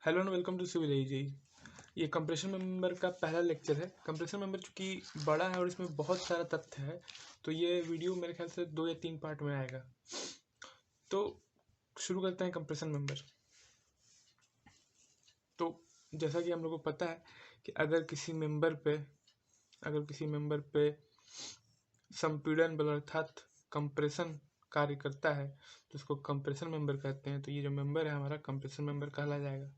Hello and welcome to civil engineering. ये compression member का पहला लेक्चर है। कंप्रेशन मेंबर चूँकि बड़ा है और इसमें बहुत सारा तथ्य है, तो ये वीडियो मेरे ख्याल से 2 या 3 पार्ट में आएगा। तो शुरू करते हैं कंप्रेशन मेंबर। तो जैसा कि हम लोग को पता है कि अगर किसी मेंबर पे संपीड़न बल अर्थात कंप्रेशन कार्य करता है तो उसको कंप्रेशन मेंबर कहते हैं। तो ये जो मेंबर है हमारा कंप्रेशन मेंबर कहला जाएगा।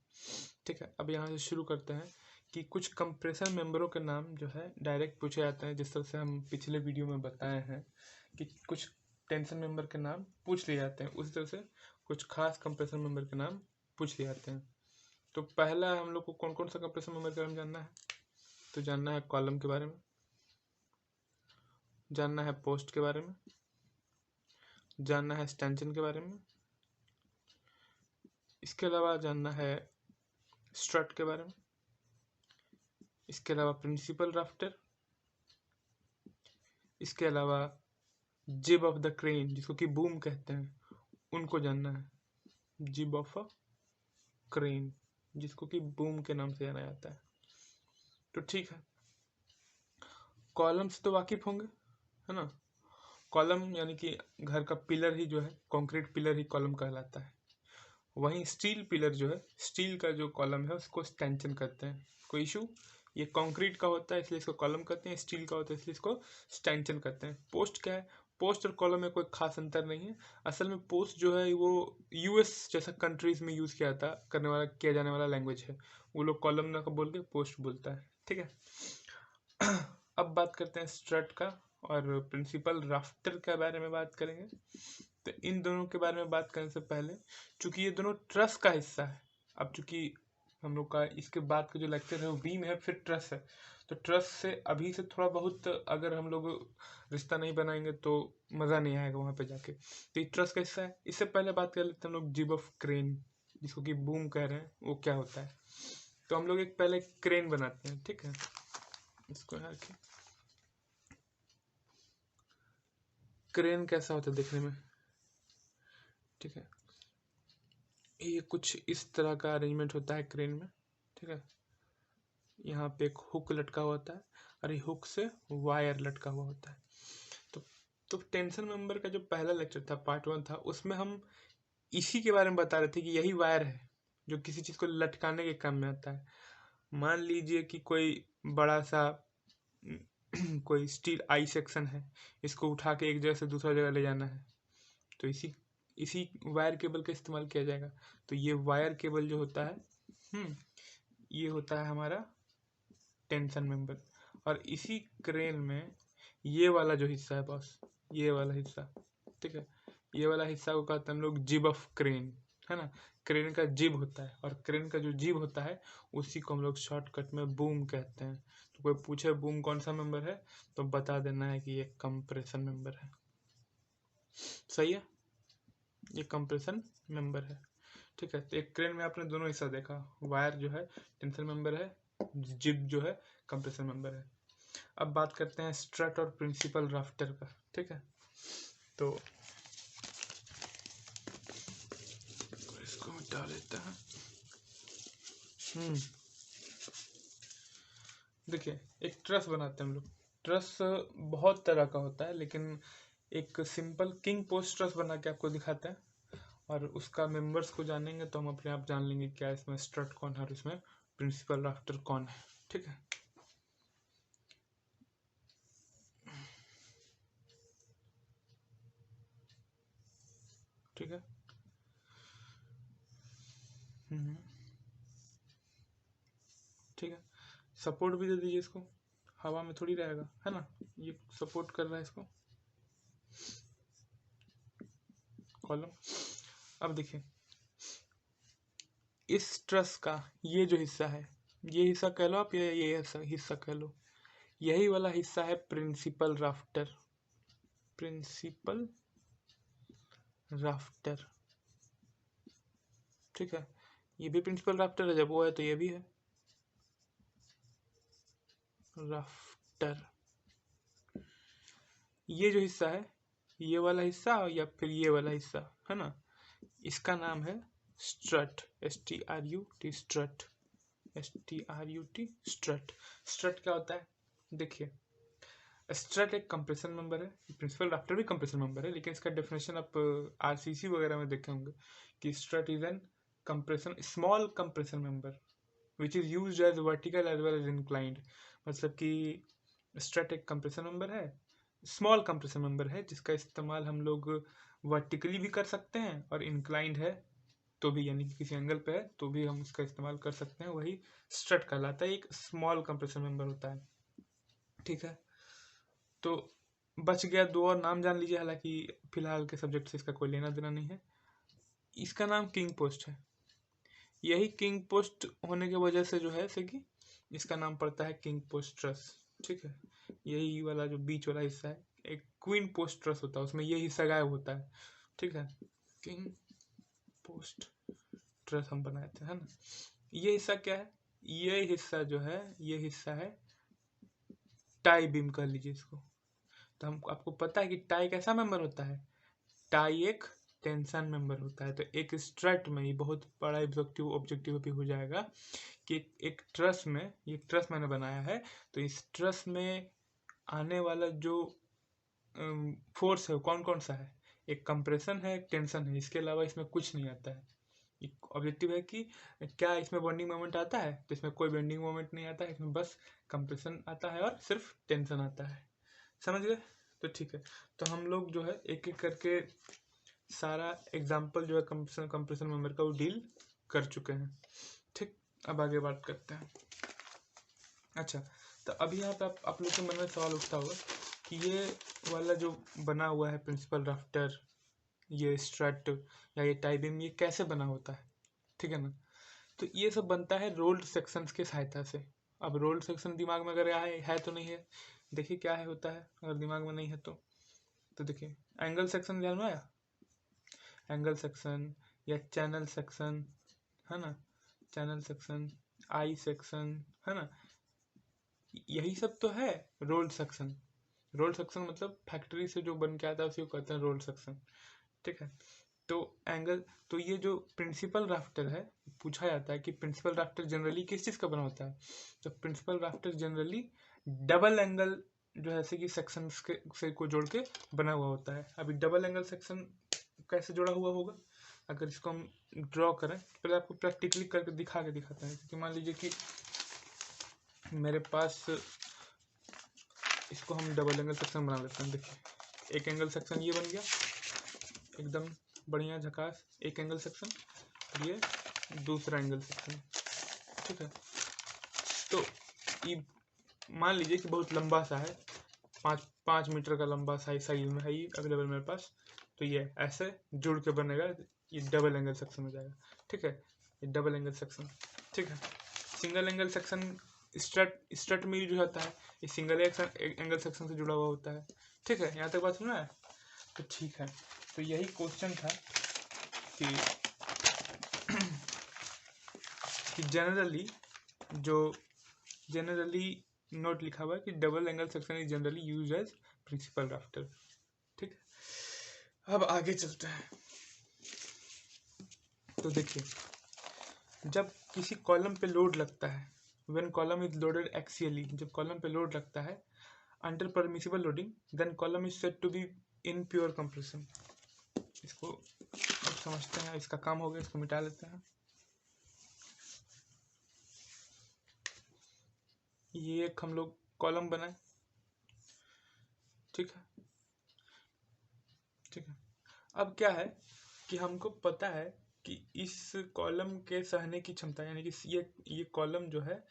ठीक है, अब यहाँ से शुरू करते हैं कि कुछ कंप्रेशन मेंबरों के नाम जो है डायरेक्ट पूछे जाते हैं, जिस तरह से हम पिछले वीडियो में बताए हैं कि कुछ टेंशन मेंबर के नाम पूछ लिए जाते हैं, उसी तरह से कुछ खास कंप्रेशन मेंबर के नाम पूछ लिए जाते हैं। तो पहला हम लोग को कौन कौन सा कंप्रेशन मेंबर के बारे में जानना है, तो जानना है कॉलम के बारे में, जानना है पोस्ट के बारे में, जानना है स्टैंचियन के बारे में, इसके अलावा जानना है स्ट्रट के बारे में, इसके अलावा प्रिंसिपल राफ्टर, इसके अलावा जिब ऑफ द क्रेन जिसको कि बूम कहते हैं उनको जानना है। जिब ऑफ अ क्रेन जिसको कि बूम के नाम से जाना जाता है। तो ठीक है, कॉलम से तो वाकिफ होंगे, है ना। कॉलम यानी कि घर का पिलर ही जो है, कंक्रीट पिलर ही कॉलम कहलाता है। वहीं स्टील पिलर जो है, स्टील का जो कॉलम है उसको स्टैंचियन कहते हैं। कोई इशू, ये कंक्रीट का होता है इसलिए इसको कॉलम कहते हैं, स्टील का होता है इसलिए इसको स्टैंचियन कहते हैं। पोस्ट क्या है, पोस्ट और कॉलम में कोई खास अंतर नहीं है। असल में पोस्ट जो है वो यूएस जैसा कंट्रीज में यूज़ किया जाने वाला लैंग्वेज है। वो लोग कॉलम ना बोल के पोस्ट बोलता है। ठीक है, अब बात करते हैं स्ट्रट का और प्रिंसिपल राफ्टर के बारे में बात करेंगे। तो इन दोनों के बारे में बात करने से पहले, चूंकि ये दोनों ट्रस का हिस्सा है, अब चूंकि हम लोग का इसके बाद का जो लेक्चर है वो बीम है फिर ट्रस है, तो ट्रस से अभी से थोड़ा बहुत अगर हम लोग रिश्ता नहीं बनाएंगे तो मज़ा नहीं आएगा वहाँ पे जाके। तो ये ट्रस का हिस्सा है। इससे पहले बात कर लेते हैं हम लोग जिब ऑफ क्रेन जिसको कि बूम कह रहे हैं, वो क्या होता है। तो हम लोग एक पहले क्रेन बनाते हैं। ठीक है, इसको यहाँ रखें। क्रेन कैसा होता है देखने में, ठीक है, ये कुछ इस तरह का अरेंजमेंट होता है क्रेन में। ठीक है, यहाँ पे एक हुक लटका हुआ होता है और ये हुक से वायर लटका हुआ होता है। तो टेंशन मेंबर का जो पहला लेक्चर था, पार्ट 1 था, उसमें हम इसी के बारे में बता रहे थे कि यही वायर है जो किसी चीज़ को लटकाने के काम में आता है। मान लीजिए कि कोई बड़ा सा कोई स्टील आई सेक्शन है, इसको उठा के एक जगह से दूसरा जगह ले जाना है, तो इसी वायर केबल का इस्तेमाल किया जाएगा। तो ये वायर केबल जो होता है, ये होता है हमारा टेंशन मेंबर। और इसी क्रेन में ये वाला जो हिस्सा है बॉस, ये वाला हिस्सा, ठीक है, ये वाला हिस्सा को कहते हैं हम लोग जिब ऑफ क्रेन, है ना। क्रेन का जिब होता है और क्रेन का जो जिब होता है उसी को हम लोग शॉर्टकट में बूम कहते हैं। तो कोई पूछे बूम कौन सा मेंबर है तो बता देना है कि ये कंप्रेशन मेंबर है। सही है, ये कंप्रेशन मेंबर है। ठीक है, तो एक क्रेन में आपने दोनों हिस्सा देखा, वायर जो है टेंशन मेंबर है, जिब जो है कंप्रेशन मेंबर है। अब बात करते हैं स्ट्रट और प्रिंसिपल राफ्टर का। ठीक है, तो इसको मिटा लेते हैं। देखिए, एक ट्रस बनाते हैं हम लोग। ट्रस बहुत तरह का होता है, लेकिन एक सिंपल किंग पोस्ट ट्रस बना के आपको दिखाते हैं और उसका मेंबर्स को जानेंगे तो हम अपने आप जान लेंगे क्या इसमें स्ट्रट कौन है और इसमें प्रिंसिपल राफ्टर कौन है। ठीक है, ठीक है। ठीक है, सपोर्ट भी दे दीजिए इसको, हवा में थोड़ी रहेगा, है ना। ये सपोर्ट कर रहा है इसको कॉलम। अब देखिए, इस ट्रस का ये जो हिस्सा है, ये हिस्सा कह लो आप या ये हिस्सा कह लो, यही वाला हिस्सा है प्रिंसिपल राफ्टर। प्रिंसिपल राफ्टर, ठीक है, ये भी प्रिंसिपल राफ्टर है, जब वो है तो ये भी है राफ्टर। ये जो हिस्सा है, ये वाला हिस्सा या फिर ये वाला हिस्सा, है ना, इसका नाम है strut, STRUT, strut, STRUT, strut. Strut क्या होता है? देखिए, स्ट्रट एक कंप्रेशन मेंबर है, प्रिंसिपल ड्राफ्टर भी कंप्रेशन मेंबर है, लेकिन इसका डेफिनेशन आप RCC वगैरह में देखे होंगे कि strut is an compression, small compression member which is used as vertical as well as inclined. मतलब कि स्ट्रट एक कंप्रेशन मेंबर है, स्मॉल कंप्रेशन मेंबर है, जिसका इस्तेमाल हम लोग वर्टिकली भी कर सकते हैं और इंक्लाइंड है तो भी, यानी कि किसी एंगल पे है तो भी हम इसका इस्तेमाल कर सकते हैं, वही स्ट्रट कहलाता है, एक स्मॉल कंप्रेशन मेंबर होता है। ठीक है, तो बच गया दो और नाम जान लीजिए, हालांकि फिलहाल के सब्जेक्ट से इसका कोई लेना देना नहीं है। इसका नाम किंग पोस्ट है। यही किंग पोस्ट होने की वजह से जो है से कि इसका नाम पड़ता है किंग पोस्ट ट्रस। ठीक है, यही वाला जो बीच वाला हिस्सा है एक क्वीन पोस्ट ट्रस होता है, उसमें ये हिस्सा गायब होता है। ठीक है, किंग पोस्ट ट्रस हम बनाए थे, है ना। ये हिस्सा क्या है? ये हिस्सा जो है, ये हिस्सा है टाई बीम कह लीजिए इसको। तो हम आपको पता है कि टाई कैसा मेंबर होता है? टाई एक टेंशन मेंबर होता है। तो एक स्ट्रट में, ये बहुत बड़ा ऑब्जेक्टिव भी हो जाएगा कि एक ट्रस में, ये ट्रस मैंने बनाया है, तो इस ट्रस में आने वाला जो फोर्स है वो कौन कौन सा है? एक कंप्रेशन है, एक टेंशन है, इसके अलावा इसमें कुछ नहीं आता है। ऑब्जेक्टिव है कि क्या इसमें बेंडिंग मोमेंट आता है? तो इसमें कोई बेंडिंग मोमेंट नहीं आता है, इसमें बस कंप्रेशन आता है और सिर्फ टेंशन आता है। समझ गए? तो ठीक है, तो हम लोग जो है एक एक करके सारा एग्जाम्पल जो है कंप्रेशन मेंबर का वो डील कर चुके हैं। ठीक, अब आगे बात करते हैं। अच्छा, तो अभी यहाँ पे आप लोग के मन में सवाल उठता होगा कि ये वाला जो बना हुआ है प्रिंसिपल राफ्टर, ये स्ट्रट या ये टाई बीम, ये कैसे बना होता है? ठीक है ना। तो ये सब बनता है रोल्ड सेक्शंस के सहायता से। अब रोल्ड सेक्शन दिमाग में अगर है तो नहीं है, देखिए क्या है होता है अगर दिमाग में नहीं है तो देखिए एंगल सेक्शन ध्यान में आया, एंगल सेक्शन या चैनल सेक्शन, है ना, चैनल सेक्शन, आई सेक्शन, है ना, यही सब तो है रोल्ड सेक्शन। रोल्ड सेक्शन मतलब फैक्ट्री से जो बन के आता है उसी को कहते हैं रोल्ड सेक्शन। ठीक है, तो एंगल, तो ये जो प्रिंसिपल राफ्टर है, पूछा जाता है कि प्रिंसिपल राफ्टर जनरली किस चीज़ का बना होता है? तो principal rafter generally double angle जो है कि सेक्शन से को जोड़ के बना हुआ होता है। अभी डबल एंगल सेक्शन कैसे जुड़ा हुआ होगा? अगर इसको हम ड्रॉ करें, पहले आपको प्रैक्टिकली करके दिखाते हैं। क्योंकि मान लीजिए कि मेरे पास, इसको हम डबल एंगल सेक्शन बना लेते हैं। देखिए एक एंगल सेक्शन ये बन गया, एकदम बढ़िया झकास एक एंगल सेक्शन, ये दूसरा एंगल सेक्शन। ठीक है, तो ये मान लीजिए कि बहुत लंबा सा है, 5 मीटर का लंबा साइज में है ये अवेलेबल मेरे पास। तो ये ऐसे जुड़ के बनेगा, ये डबल एंगल सेक्शन हो जाएगा। ठीक है, ये डबल एंगल सेक्शन। ठीक है, सिंगल एंगल सेक्शन स्ट्रट में यूज होता है, ये सिंगल एंगल सेक्शन से जुड़ा हुआ होता है। ठीक है, यहाँ तक बात सुना है? तो ठीक है, तो यही क्वेश्चन था कि जनरली नोट लिखा हुआ है कि double angle section is generally use as principal rafter. ठीक है, अब आगे चलते हैं। तो देखिए, जब किसी कॉलम पे लोड लगता है, when column is loaded axially, जब कॉलम पे लोड लगता है under permissible loading, then column is said to be in pure compression. इसको अब समझते हैं, इसका काम हो गया, इसको मिटा लेते हैं। ये एक हम लोग कॉलम बनाए, ठीक है। ठीक है, अब क्या है कि हमको पता है कि इस कॉलम के सहने की क्षमता, यानी कि ये कॉलम जो है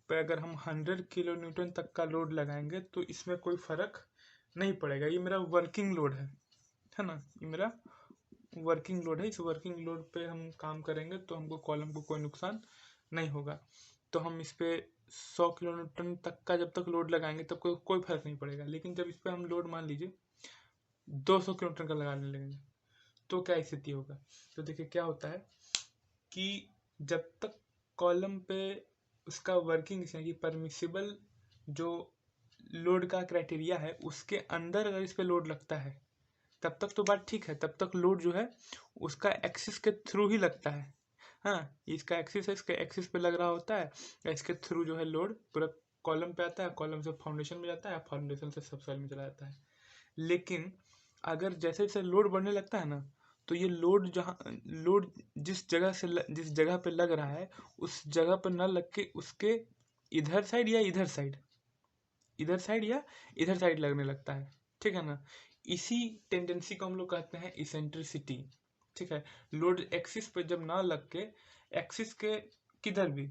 पे अगर हम 100 किलो न्यूटन तक का लोड लगाएंगे तो इसमें कोई फर्क नहीं पड़ेगा। ये मेरा वर्किंग लोड है ना, ये मेरा वर्किंग लोड है। इस वर्किंग लोड पे हम काम करेंगे तो हमको कॉलम को कोई नुकसान नहीं होगा। तो हम इस पे 100 किलो न्यूटन तक का जब तक लोड लगाएंगे तब कोई फर्क नहीं पड़ेगा। लेकिन जब इस पे हम लोड मान लीजिए 200 किलो न्यूटन का लगाने लगेंगे तो क्या स्थिति होगा? तो देखिए क्या होता है कि जब तक कॉलम पे उसका वर्किंग, यानी परमिसिबल जो लोड का क्राइटेरिया है उसके अंदर अगर इस पे लोड लगता है तब तक तो बात ठीक है, तब तक लोड जो है उसका एक्सिस के थ्रू ही लगता है। हाँ, इसका एक्सिस है, इसके एक्सिस पे लग रहा होता है, इसके थ्रू जो है लोड पूरा कॉलम पे आता है, कॉलम से फाउंडेशन में जाता है, फाउंडेशन से सबसॉइल में चला जाता है। लेकिन अगर जैसे जैसे लोड बढ़ने लगता है ना, तो ये लोड जिस जगह पे लग रहा है उस जगह पर ना लग के उसके इधर साइड या इधर साइड लगने लगता है। ठीक है ना, इसी टेंडेंसी को हम लोग कहते हैं इसेंट्रिसिटी। ठीक है, लोड एक्सिस पे जब ना लग के एक्सिस के किधर भी,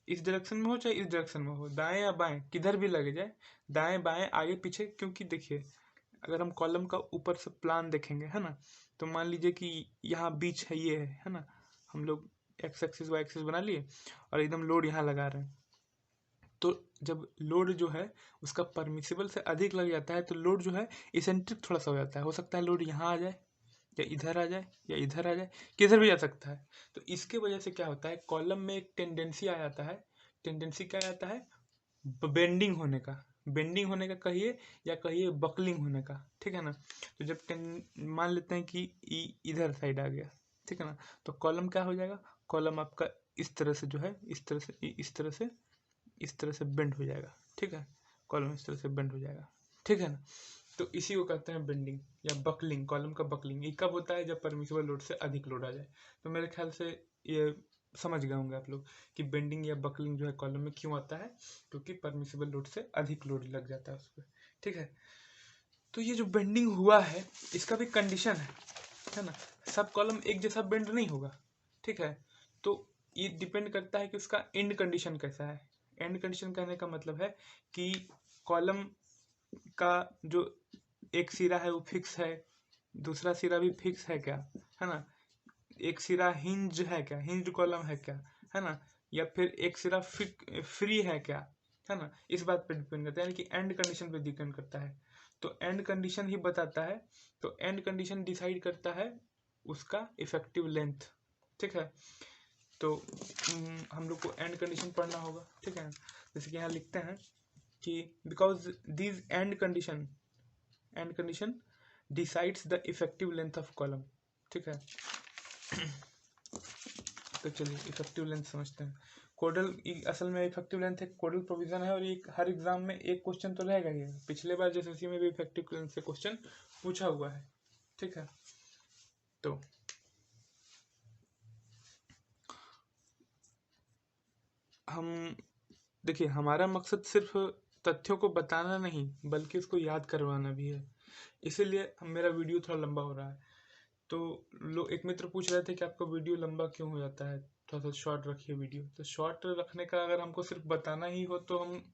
इस डायरेक्शन में हो चाहे इस डायरेक्शन में हो, दाएं या बाएं किधर भी लग जाए, दाएं बाएं आगे पीछे, क्योंकि देखिए अगर हम कॉलम का ऊपर से प्लान देखेंगे है ना, तो मान लीजिए कि यहाँ बीच है, ये है ना, हम लोग एक्स एक्सिस वाई एक्सिस बना लिए और एकदम लोड यहाँ लगा रहे हैं। तो जब लोड जो है उसका परमिसिबल से अधिक लग जाता है तो लोड जो है इसेंट्रिक थोड़ा सा हो जाता है। हो सकता है लोड यहाँ आ जाए या इधर आ जाए या इधर आ जाए, किधर भी जा सकता है। तो इसके वजह से क्या होता है, कॉलम में एक टेंडेंसी आ जाता है। टेंडेंसी क्या आता है, बेंडिंग होने का, कहिए या कहिए बकलिंग होने का। ठीक है ना, तो जब मान लेते हैं कि इधर साइड आ गया, ठीक है ना, तो कॉलम क्या हो जाएगा, कॉलम आपका इस तरह से जो है इस तरह से बेंड हो जाएगा। ठीक है, कॉलम इस तरह से बेंड हो जाएगा। ठीक है ना, तो इसी को कहते हैं बेंडिंग या बकलिंग। कॉलम का बकलिंग ये कब होता है, जब परमिसिबल लोड से अधिक लोड आ जाए। तो मेरे ख्याल से ये समझ गए होंगे आप लोग कि बेंडिंग या बकलिंग जो है कॉलम में क्यों आता है, क्योंकि परमिसिबल लोड से अधिक लोड लग जाता है उस पर। ठीक है, तो ये जो बेंडिंग हुआ है इसका भी कंडीशन है ना, सब कॉलम एक जैसा बेंड नहीं होगा। ठीक है, तो ये डिपेंड करता है कि उसका एंड कंडीशन कैसा है। एंड कंडीशन कहने का मतलब है कि कॉलम का जो एक सिरा है वो फिक्स है, दूसरा सिरा भी फिक्स है क्या, है ना, एक सिरा हिंज है क्या, हिंज कॉलम है क्या, है ना, या फिर एक सिरा फ्री है क्या, है ना, इस बात पे डिपेंड करता है, यानी कि एंड कंडीशन पे डिपेंड करता है। तो एंड कंडीशन ही बताता है, तो एंड कंडीशन डिसाइड करता है उसका इफेक्टिव लेंथ। ठीक है, तो हम लोग को एंड कंडीशन पढ़ना होगा। ठीक है, जैसे कि यहाँ लिखते हैं कि because this and condition decides the effective length of column. ठीक है, तो चलिए इफेक्टिव लेंथ समझते हैं। कोडल असल में इफेक्टिव लेंथ एक कोडल प्रोविजन है और ये हर एग्जाम में एक क्वेश्चन तो रहेगा ही। पिछले बार जैसे में भी इफेक्टिव लेंथ से क्वेश्चन पूछा हुआ है। ठीक है, तो हम देखिए, हमारा मकसद सिर्फ तथ्यों को बताना नहीं बल्कि उसको याद करवाना भी है, इसीलिए मेरा वीडियो थोड़ा लंबा हो रहा है। तो एक मित्र पूछ रहे थे कि आपका वीडियो लंबा क्यों हो जाता है, थोड़ा सा शॉर्ट रखिए वीडियो। तो शॉर्ट रखने का अगर हमको सिर्फ बताना ही हो तो हम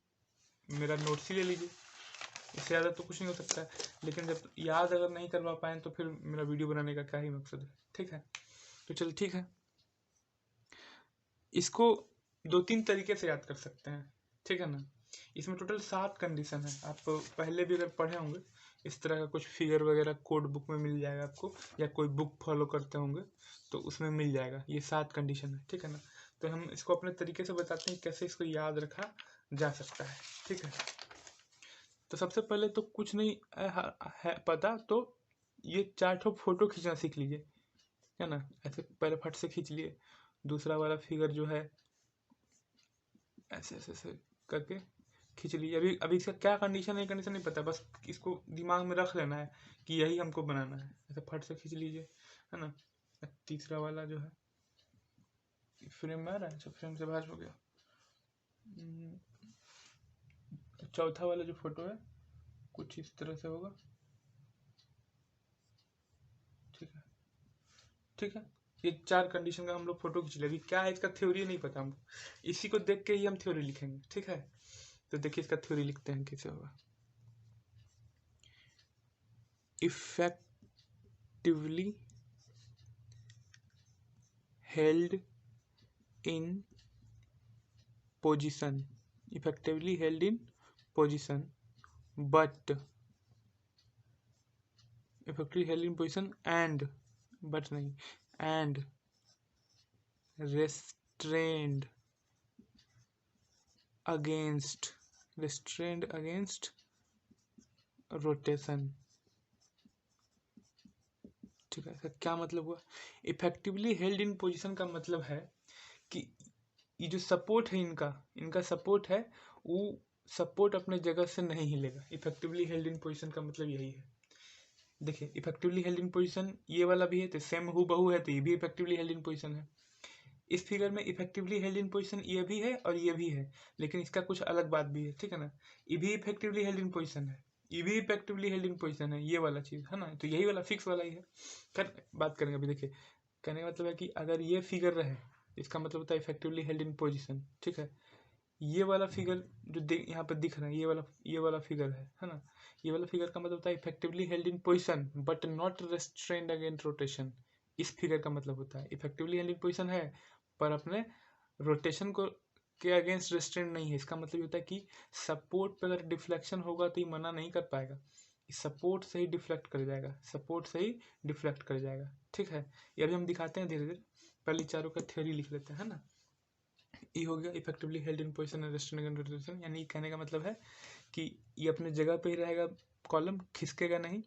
मेरा नोट्स ही ले लीजिए, इससे ज़्यादा तो कुछ नहीं हो सकता है। लेकिन जब याद अगर नहीं करवा पाए तो फिर मेरा वीडियो बनाने का क्या ही मकसद है। ठीक है, तो चल ठीक है, इसको 2-3 तरीके से याद कर सकते हैं। ठीक है ना, इसमें टोटल 7 कंडीशन है। आप पहले भी अगर पढ़े होंगे इस तरह का कुछ फिगर वगैरह कोड बुक में मिल जाएगा आपको, या कोई बुक फॉलो करते होंगे तो उसमें मिल जाएगा। ये 7 कंडीशन है। ठीक है ना, तो हम इसको अपने तरीके से बताते हैं कैसे इसको याद रखा जा सकता है। ठीक है, तो सबसे पहले तो कुछ नहीं है पता तो ये 4 फोटो खींचना सीख लीजिए, है ना। ऐसे पहले फट से खींच लिए, दूसरा वाला फिगर जो है ऐसे ऐसे ऐसे करके खींच लीजिए। अभी अभी इसका क्या कंडीशन है, कंडीशन नहीं पता, बस इसको दिमाग में रख लेना है कि यही हमको बनाना है। ऐसे फट से खींच लीजिए, है ना। तीसरा वाला जो है फ्रेम में आ रहा है, अच्छा फ्रेम से बाहर हो गया। चौथा वाला जो फोटो है कुछ इस तरह से होगा। ठीक है, ठीक है, ये 4 कंडीशन का हम लोग फोटो खींच ले। अभी क्या है इसका थ्योरी नहीं पता हमको, इसी को देख के ही हम थ्योरी लिखेंगे। ठीक है, तो देखिए इसका थ्योरी लिखते हैं कैसे होगा। Effectively held in position, effectively held in position, but effectively held in position and but नहीं and restrained against rotation, ठीक है, इसका क्या मतलब हुआ? इफेक्टिवली हेल्ड इन पोजीशन का मतलब है कि ये जो सपोर्ट है इनका सपोर्ट है, वो सपोर्ट अपने जगह से नहीं हिलेगा। इफेक्टिवली हेल्ड इन पोजीशन का मतलब यही है। देखिए, इफेक्टिवली हेल्ड इन पोजीशन ये वाला भी है, तो सेम हूबहू है, तो ये भी इफेक्टिवली हेल्ड इन पोजीशन है। इस फिगर में इफेक्टिवली हेल्ड इन पोजीशन ये भी है और ये भी है, लेकिन इसका कुछ अलग बात भी है, ठीक है ना। ये भी इफेक्टिवली हेल्ड इन पोजीशन है, ये भी इफेक्टिवली हेल्ड इन पोजीशन है, ये वाला चीज है ना, तो यही वाला फिक्स वाला ही है। कर बात करेंगे अभी। देखिए, कहने का मतलब है कि अगर ये फिगर रहे, इसका मतलब होता है इफेक्टिवली हेल्ड इन पोजीशन, ठीक है। ये वाला फिगर जो यहाँ पे दिख रहा है, ये वाला फिगर है ना। ये वाला फिगर का मतलब होता है effectively held in position but not restrained against rotation. इस फिगर का मतलब होता है इफेक्टिवली हेल्ड इन पोजीशन है पर अपने रोटेशन को के अगेंस्ट रेस्ट्रेंट नहीं है। इसका मतलब होता है कि सपोर्ट पे अगर डिफ्लेक्शन होगा तो ये मना नहीं कर पाएगा, सपोर्ट से ही डिफ्लेक्ट कर जाएगा, सपोर्ट से ही डिफ्लेक्ट कर जाएगा, ठीक है। ये अभी हम दिखाते हैं धीरे धीरे, पहले चारों का थ्योरी लिख लेते हैं, है ना। ये हो गया effectively held in position and restaurant against rotation, यानी कहने का मतलब है कि ये अपने जगह पे ही रहेगा, कॉलम खिसकेगा नहीं,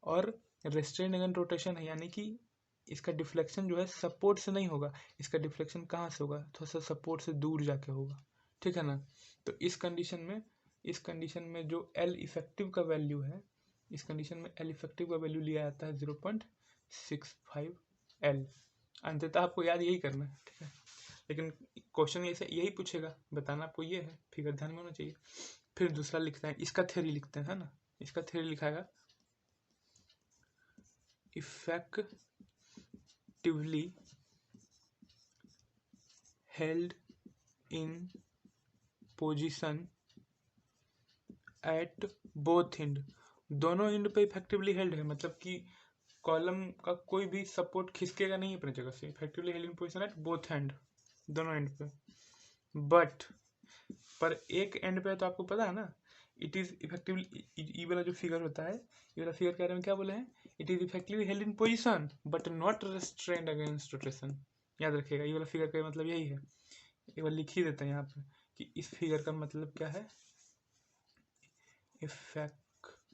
और रेस्ट्रेंट अगेंस्ट रोटेशन है, यानी कि इसका डिफ्लेक्शन जो है सपोर्ट से नहीं होगा, इसका डिफ्लेक्शन कहाँ से होगा, थोड़ा सा सपोर्ट से दूर जाके होगा, ठीक है ना। तो इस कंडीशन में जो एल इफेक्टिव का वैल्यू है, इस कंडीशन में एल इफेक्टिव का वैल्यू लिया जाता है 0.65 एल। अंततः आपको याद यही करना है, ठीक है, लेकिन क्वेश्चन ऐसे यही पूछेगा, बताना आपको ये है, फिगर ध्यान में होना चाहिए। फिर दूसरा लिखते हैं, इसका थ्योरी लिखते हैं, है ना। इसका थ्योरी लिखाएगा effectively held in position at both end, दोनों एंड पे इफेक्टिवली हेल्ड है, मतलब कि कॉलम का कोई भी सपोर्ट खिसकेगा नहीं अपने जगह से, effectively held in position at both end, दोनों एंड पे। बट पर एक एंड पे तो आपको पता है ना, इट इज इफेक्टिवली, ये वाला जो फिगर होता है, ये वाला फिगर के बारे में क्या बोले हैं, it is effectively held in position but not restrained against rotation. याद रखिएगा, ये वाला फिगर का मतलब यही है। एक बार लिख ही देते हैं यहाँ पे कि इस फिगर का मतलब क्या है, effectively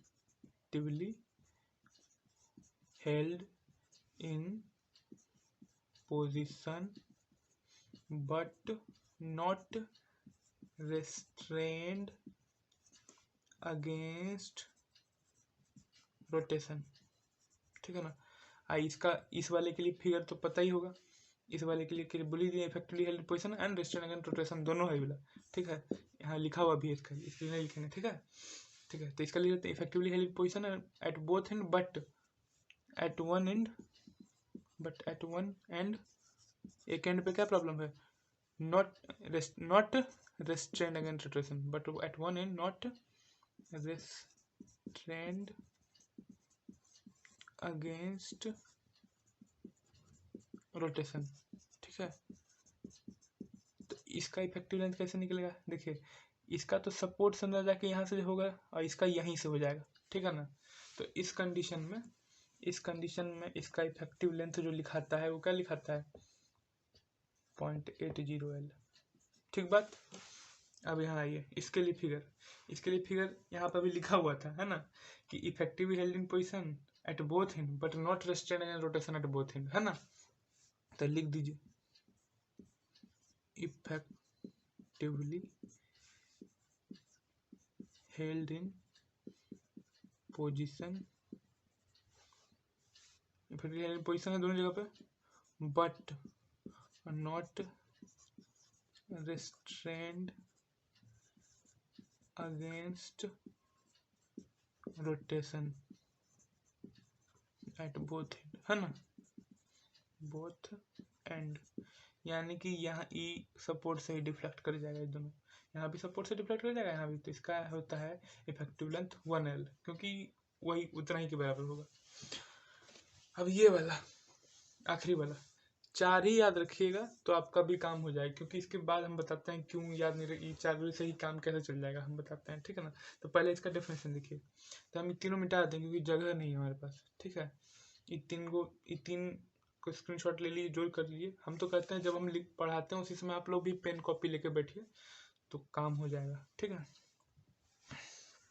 held in position but not restrained against rotation, ठीक है ना। इसका इस वाले के लिए फिगर तो पता ही होगा, इस वाले के लिए बोली दी effectively held position and restraint against rotation, दोनों है वाला, ठीक है। यहाँ लिखा हुआ भी है इसका, इसलिए नहीं लिखेंगे, ठीक है, ठीक है। तो इसका लिए effectively held position at both end but at one end, एक एंड पे क्या प्रॉब्लम है, not restrained against rotation, but at one end not restrained against rotation, ठीक है। तो इसका इफेक्टिव लेंथ कैसे निकलेगा, देखिए, इसका तो सपोर्ट से अंदर जाके यहाँ से होगा और इसका यहीं से हो जाएगा, ठीक है ना। तो इस कंडीशन में इसका इफेक्टिव लेंथ जो लिखाता है वो क्या लिखाता है, 0.80 एल, ठीक बात। अब यहाँ आइए, इसके लिए फिगर यहाँ पर भी लिखा हुआ था, है ना, कि effectively held in position at both end but not restrained against rotation at both end, है ना। तो लिख दीजिए effectively held in position, position है दोनों जगह पे, but not restrained against rotation at both end, है ना, बोथ एंड, यानी कि यहाँ ई सपोर्ट से ही डिफ्लेक्ट कर जाएगा, ये दोनों, यहाँ भी सपोर्ट से डिफ्लेक्ट कर जाएगा, यहाँ भी। तो इसका होता है इफेक्टिव लेंथ 1L, क्योंकि वही उतना ही के बराबर होगा। अब ये वाला आखिरी वाला 4 ही याद रखिएगा तो आपका भी काम हो जाएगा, क्योंकि इसके बाद हम बताते हैं क्यों याद नहीं रही, 4 से ही काम कैसे चल जाएगा हम बताते हैं, ठीक है ना। तो पहले इसका डेफिनेशन देखिए, तो हम तीनों मिटा देंगे क्योंकि जगह नहीं है हमारे पास, ठीक है। ये तीन को स्क्रीनशॉट ले लीजिए, जोड़ कर लीजिए। हम तो कहते हैं जब हम पढ़ाते हैं उसी समय आप लोग भी पेन कॉपी लेके बैठिए तो काम हो जाएगा, ठीक है।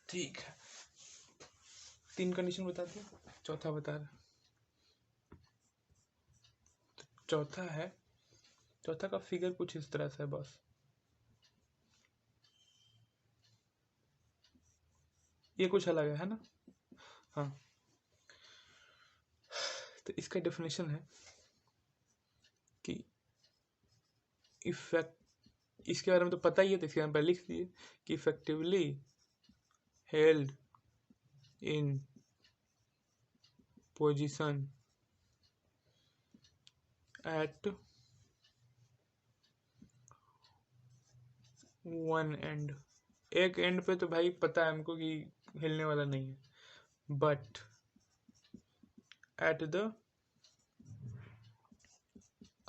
ठीक है, 3 कंडीशन बता दिया, चौथा बता रहे चौथा का फिगर कुछ इस तरह से है बस। ये कुछ अलग है ना। हाँ, तो इसका डेफिनेशन है कि इफेक्ट, इसके बारे में तो पता ही है, तो इसके बारे में लिख दिए कि effectively held in position at one end. एक एंड पे तो भाई पता है हमको कि हिलने वाला नहीं है, but at the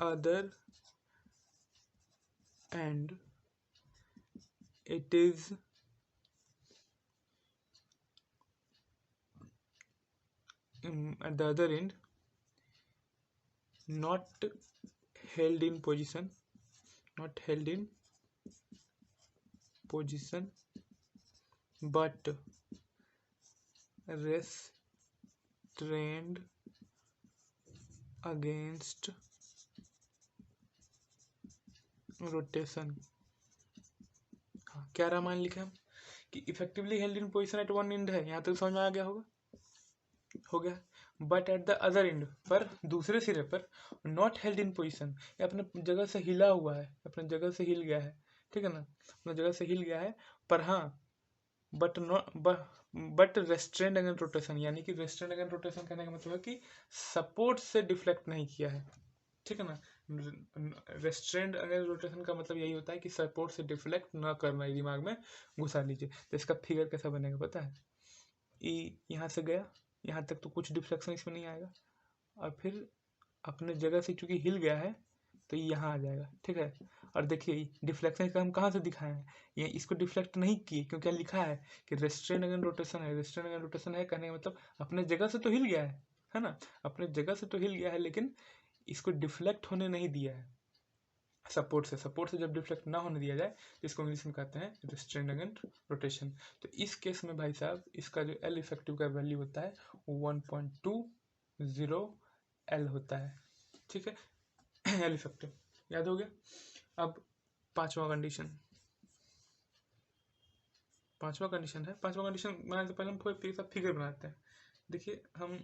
other and it is at the other end not held in position but restrained against rotation। हाँ, क्या रामायण लिखा है कि effectively held in position eight one and है, यहाँ तक समझ में आ गया होगा, हो गया। But at the other and, पर दूसरे सिरे पर नॉट हेल्ड इन पोजिशन, ये अपने जगह से हिला हुआ है, अपने जगह से हिल गया है, ठीक है ना, अपने जगह से हिल गया है, पर हाँ बट रेस्ट्रेंड अगेंस्ट रोटेशन, यानी कि रेस्ट्रेंड अगेंस्ट रोटेशन कहने का मतलब है कि सपोर्ट से डिफ्लेक्ट नहीं किया है, ठीक है ना। रेस्ट्रेंड अगेंस्ट रोटेशन का मतलब यही होता है कि सपोर्ट से डिफ्लेक्ट ना करना, दिमाग में घुसा लीजिए। तो इसका फिगर कैसा बनेगा पता है, ई यहाँ से गया यहाँ तक तो कुछ डिफ्लेक्शन इसमें नहीं आएगा, और फिर अपने जगह से चूंकि हिल गया है तो यहाँ आ जाएगा, ठीक है। और देखिए डिफ्लेक्शन का हम कहाँ से दिखाए हैं, ये इसको डिफ्लेक्ट नहीं किए क्योंकि लिखा है कि रेस्ट्रेंड अगेंस्ट रोटेशन है। रेस्ट्रेंड अगेंस्ट रोटेशन है कहने का मतलब अपने जगह से तो हिल गया है ना, अपने जगह से तो हिल गया है, लेकिन इसको डिफ्लेक्ट होने नहीं दिया है सपोर्ट से जब डिफ्लेक्ट ना होने दिया जाए तो इसको इंग्लिश में कहते हैं रेस्ट्रेंड अगेंस्ट रोटेशन। तो इस केस में भाई साहब इसका जो एल इफेक्टिव का वैल्यू होता है 1.20 एल होता है, ठीक है। एल इफेक्टिव याद हो गया। अब पांचवा कंडीशन है। पांचवा कंडीशन बनाने से पहले हम थोड़ा फिगर बनाते हैं। देखिए हम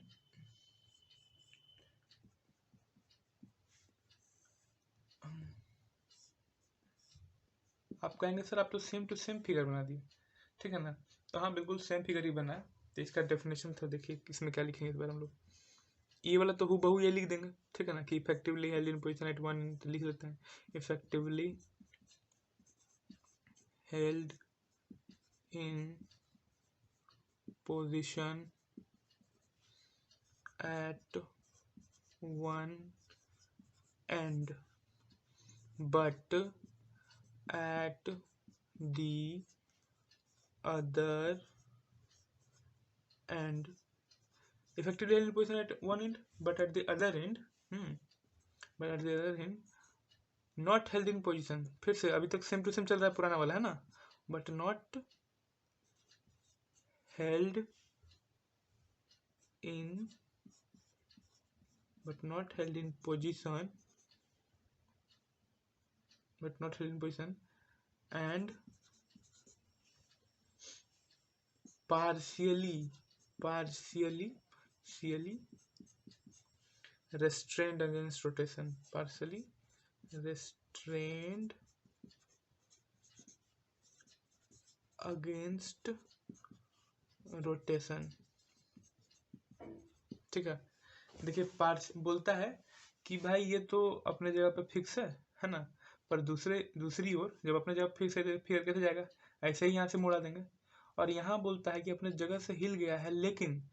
आप कहेंगे सर आप तो सेम टू सेम फिगर बना दिए, ठीक है ना, तो हाँ बिल्कुल सेम फिगर ही बना है। तो इसका डेफिनेशन था, देखिए इसमें क्या लिखेंगे इस बार हम लोग, ये वाला तो हूबहू ये लिख देंगे, ठीक है ना, कि effectively held in position at one, तो लिख लेते हैं effectively held in position at one end but at the other end, effectively held in position at one end but at the other end not held in position। फिर से अभी तक same to same चल रहा है पुराना वाला है ना, but not held in position and partially restrained against rotation, partially restrained against rotation, ठीक है। देखिए पार्स बोलता है कि भाई ये तो अपने जगह पे फिक्स है ना, पर दूसरी ओर जब अपने जगह फिक्स है फिर कैसे जाएगा, ऐसे ही यहाँ से मुड़ा देंगे। और यहाँ बोलता है कि अपने जगह से हिल गया है, लेकिन